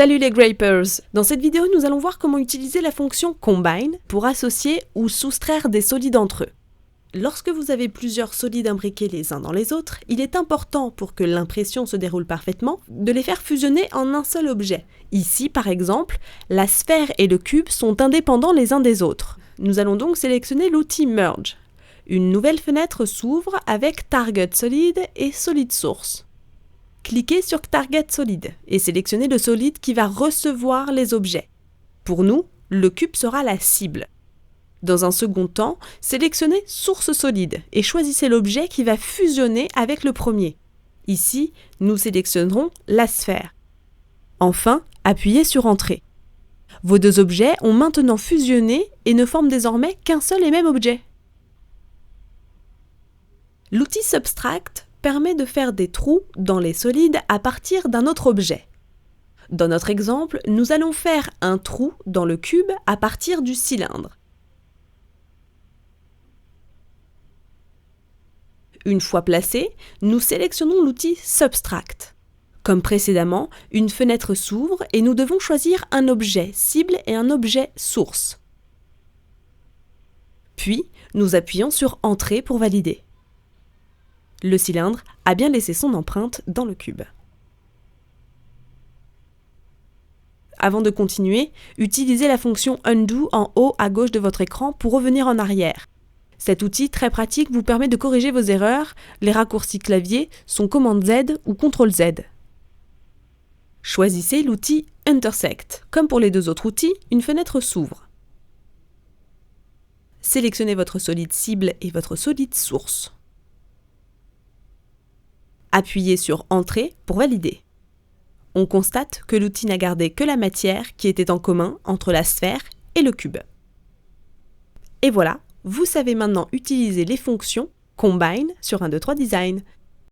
Salut les Grapers! Dans cette vidéo, nous allons voir comment utiliser la fonction Combine pour associer ou soustraire des solides entre eux. Lorsque vous avez plusieurs solides imbriqués les uns dans les autres, il est important, pour que l'impression se déroule parfaitement, de les faire fusionner en un seul objet. Ici, par exemple, la sphère et le cube sont indépendants les uns des autres. Nous allons donc sélectionner l'outil Merge. Une nouvelle fenêtre s'ouvre avec Target Solid et Solid Source. Cliquez sur Target Solid et sélectionnez le solide qui va recevoir les objets. Pour nous, le cube sera la cible. Dans un second temps, sélectionnez Source solide et choisissez l'objet qui va fusionner avec le premier. Ici, nous sélectionnerons la sphère. Enfin, appuyez sur Entrée. Vos deux objets ont maintenant fusionné et ne forment désormais qu'un seul et même objet. L'outil Subtract permet de faire des trous dans les solides à partir d'un autre objet. Dans notre exemple, nous allons faire un trou dans le cube à partir du cylindre. Une fois placé, nous sélectionnons l'outil Subtract. Comme précédemment, une fenêtre s'ouvre et nous devons choisir un objet cible et un objet source. Puis, nous appuyons sur Entrée pour valider. Le cylindre a bien laissé son empreinte dans le cube. Avant de continuer, utilisez la fonction Undo en haut à gauche de votre écran pour revenir en arrière. Cet outil très pratique vous permet de corriger vos erreurs. Les raccourcis clavier sont commande Z ou CTRL Z. Choisissez l'outil Intersect. Comme pour les deux autres outils, une fenêtre s'ouvre. Sélectionnez votre solide cible et votre solide source. Appuyez sur Entrée pour valider. On constate que l'outil n'a gardé que la matière qui était en commun entre la sphère et le cube. Et voilà, vous savez maintenant utiliser les fonctions Combine sur 1, 2, 3 Design.